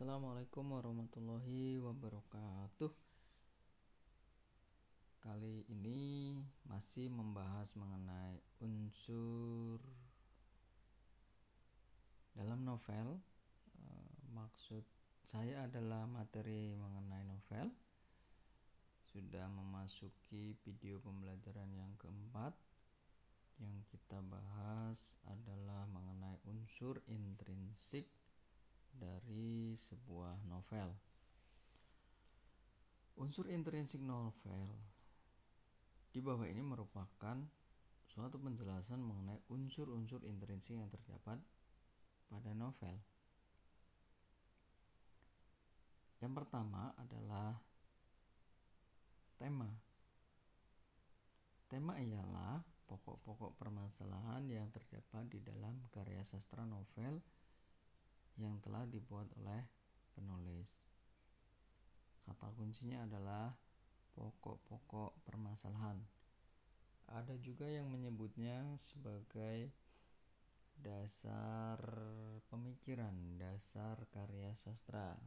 Assalamualaikum warahmatullahi wabarakatuh. Kali ini masih membahas mengenai unsur dalam novel. Maksud saya adalah materi mengenai novel. Sudah memasuki video pembelajaran yang keempat. Yang kita bahas adalah mengenai unsur intrinsik dari sebuah novel. Unsur intrinsik novel di bawah ini merupakan suatu penjelasan mengenai unsur-unsur intrinsik yang terdapat pada novel. Yang pertama adalah tema. Tema ialah pokok-pokok permasalahan yang terdapat di dalam karya sastra novel yang telah dibuat oleh penulis. Kata kuncinya adalah pokok-pokok permasalahan. Ada juga yang menyebutnya sebagai dasar pemikiran, dasar karya sastra.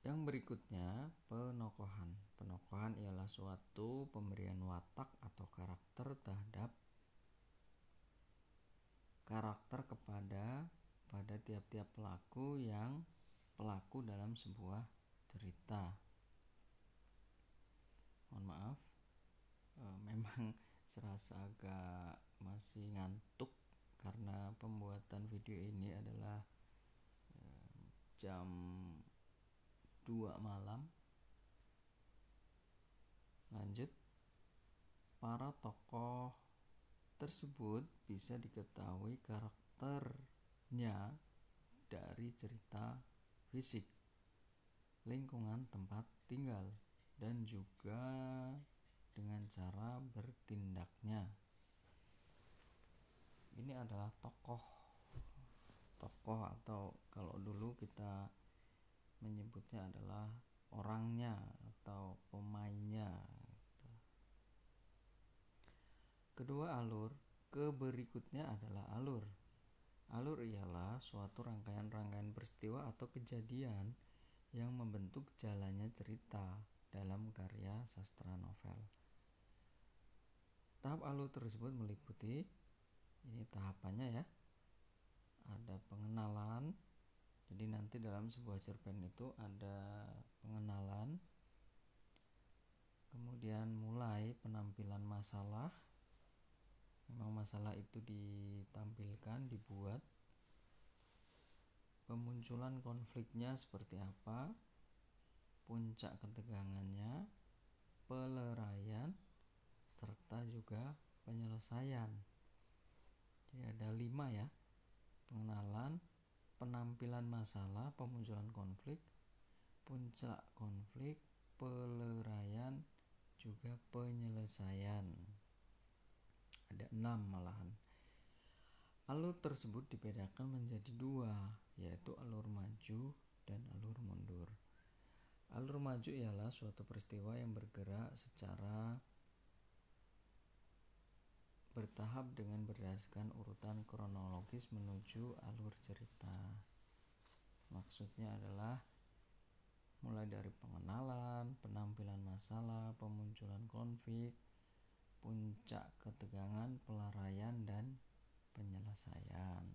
Yang berikutnya, penokohan. Penokohan ialah suatu pemberian watak atau karakter terhadap pada tiap-tiap pelaku dalam sebuah cerita. Mohon maaf, memang serasa agak masih ngantuk karena pembuatan video ini adalah jam 2 malam. Lanjut, para tokoh tersebut bisa diketahui karakternya dari cerita fisik, lingkungan tempat tinggal, dan juga dengan cara bertindaknya. Ini adalah tokoh atau kalau dulu kita menyebutnya adalah orangnya atau pemainnya. Kedua, alur. Berikutnya adalah alur. Alur ialah suatu rangkaian peristiwa atau kejadian yang membentuk jalannya cerita dalam karya sastra novel. Tahap alur tersebut meliputi, ini tahapannya ya, ada pengenalan. Jadi nanti dalam sebuah cerpen itu ada pengenalan, kemudian mulai penampilan masalah. Memang masalah itu ditampilkan, dibuat. Pemunculan konfliknya seperti apa, puncak ketegangannya, peleraian, serta juga penyelesaian. Jadi ada 5 ya: pengenalan, penampilan masalah, pemunculan konflik, puncak konflik, peleraian, juga penyelesaian. Ada 6 malahan. Alur tersebut dibedakan menjadi 2, yaitu alur maju dan alur mundur. Alur maju ialah suatu peristiwa yang bergerak secara bertahap dengan berdasarkan urutan kronologis menuju alur cerita. Maksudnya adalah mulai dari pengenalan, penampilan masalah, pemunculan konflik, puncak ketegangan, peleraian, dan penyelesaian.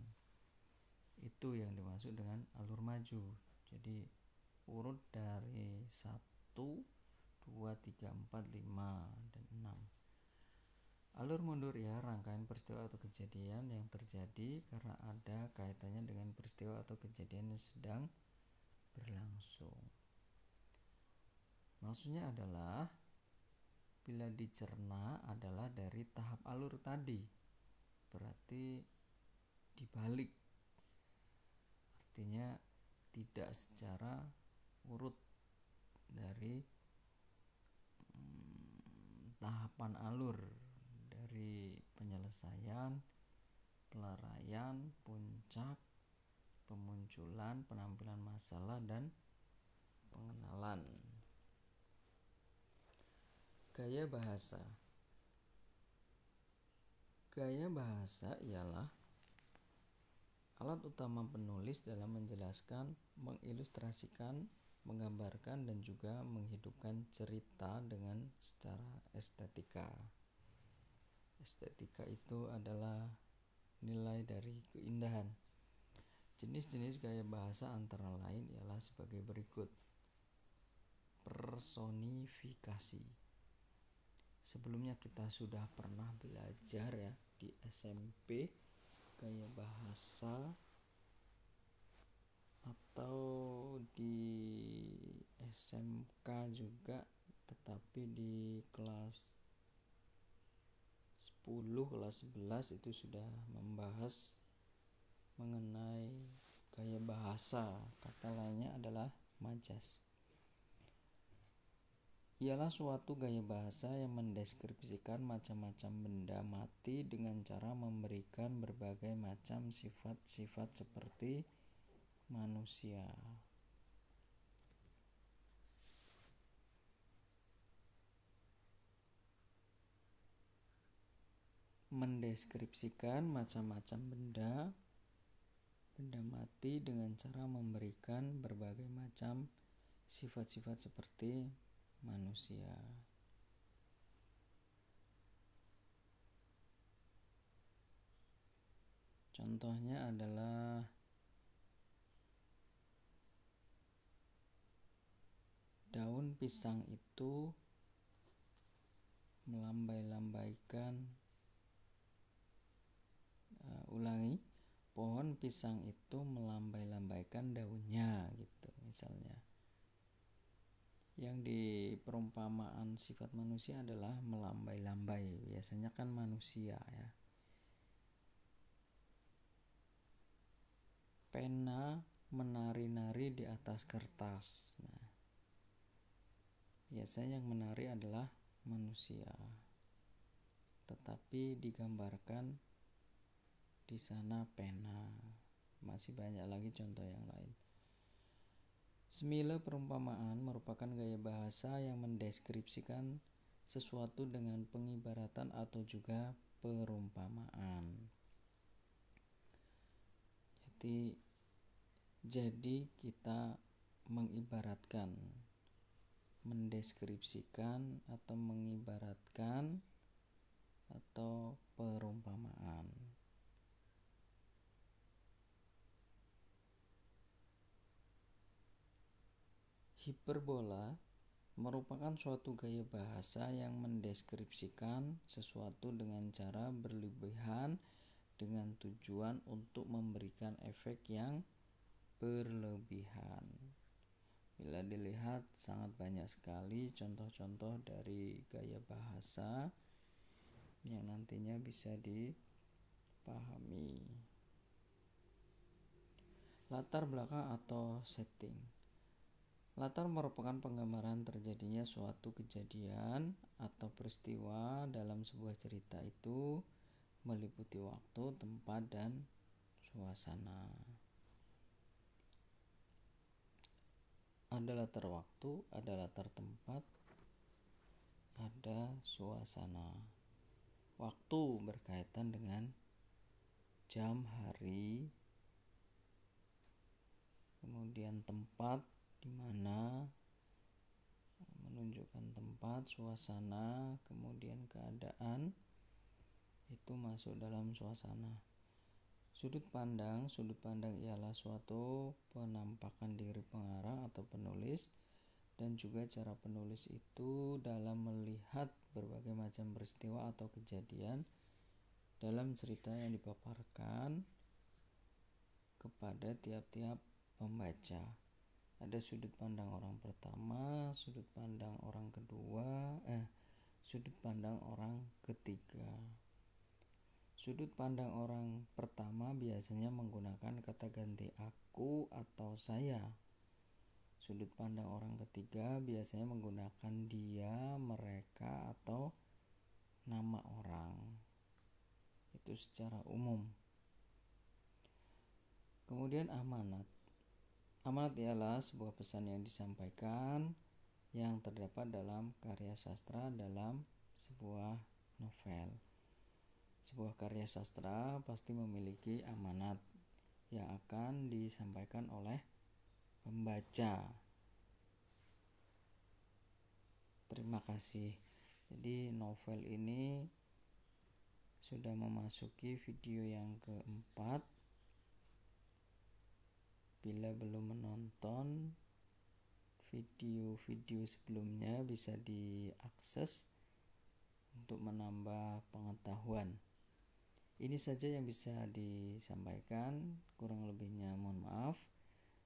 Itu yang dimaksud dengan alur maju. Jadi urut dari 1, 2, 3, 4, 5, dan 6. Alur mundur ya rangkaian peristiwa atau kejadian yang terjadi karena ada kaitannya dengan peristiwa atau kejadian yang sedang berlangsung. Maksudnya adalah bila dicerna adalah dari tahap alur tadi, berarti dibalik, artinya tidak secara urut dari tahapan alur dari penyelesaian, peleraian, puncak, pemunculan, penampilan masalah, dan pengenalan. Gaya bahasa. Gaya bahasa ialah alat Alat utama penulis dalam menjelaskan, mengilustrasikan, menggambarkan, dan juga menghidupkan cerita dengan secara estetika. Estetika itu adalah nilai dari keindahan. Jenis-jenis gaya bahasa antara lain ialah sebagai berikut. Personifikasi. Sebelumnya kita sudah pernah belajar ya di SMP gaya bahasa, atau di SMK juga, tetapi di kelas 10, kelas 11 itu sudah membahas mengenai gaya bahasa. Kata lainnya adalah majas. Ialah suatu gaya bahasa yang mendeskripsikan macam-macam benda mati dengan cara memberikan berbagai macam sifat-sifat seperti manusia. Mendeskripsikan macam-macam benda mati dengan cara memberikan berbagai macam sifat-sifat seperti manusia. Contohnya adalah daun pisang itu melambai-lambaikan, pohon pisang itu melambai-lambaikan daunnya gitu misalnya. Yang di perumpamaan sifat manusia adalah melambai-lambai, biasanya kan manusia ya. Pena menari-nari di atas kertas. Nah, biasanya yang menari adalah manusia, tetapi digambarkan di sana pena. Masih banyak lagi contoh yang lain. Semila perumpamaan merupakan gaya bahasa yang mendeskripsikan sesuatu dengan pengibaratan atau juga perumpamaan. Jadi kita mengibaratkan, mendeskripsikan atau mengibaratkan atau perumpamaan. Hiperbola merupakan suatu gaya bahasa yang mendeskripsikan sesuatu dengan cara berlebihan dengan tujuan untuk memberikan efek yang berlebihan. Bila dilihat sangat banyak sekali contoh-contoh dari gaya bahasa yang nantinya bisa dipahami. Latar belakang atau setting. Latar merupakan penggambaran terjadinya suatu kejadian atau peristiwa dalam sebuah cerita itu meliputi waktu, tempat, dan suasana. Ada latar waktu, ada latar tempat, ada suasana. Waktu berkaitan dengan jam, hari, kemudian tempat di mana menunjukkan tempat, suasana, kemudian keadaan itu masuk dalam suasana. Sudut pandang ialah suatu penampakan diri pengarang atau penulis dan juga cara penulis itu dalam melihat berbagai macam peristiwa atau kejadian dalam cerita yang dipaparkan kepada tiap-tiap pembaca. Ada sudut pandang orang pertama, sudut pandang orang kedua, sudut pandang orang ketiga. Sudut pandang orang pertama biasanya menggunakan kata ganti aku atau saya. Sudut pandang orang ketiga biasanya menggunakan dia, mereka, atau nama orang. Itu secara umum. Kemudian amanat. Amanat ialah sebuah pesan yang disampaikan yang terdapat dalam karya sastra dalam sebuah novel. Sebuah karya sastra pasti memiliki amanat yang akan disampaikan oleh pembaca. Terima kasih. Jadi novel ini sudah memasuki video yang keempat. Bila belum menonton video-video sebelumnya, bisa diakses untuk menambah pengetahuan. Ini saja yang bisa disampaikan, kurang lebihnya mohon maaf.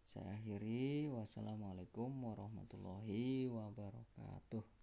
Saya akhiri. Wassalamualaikum warahmatullahi wabarakatuh.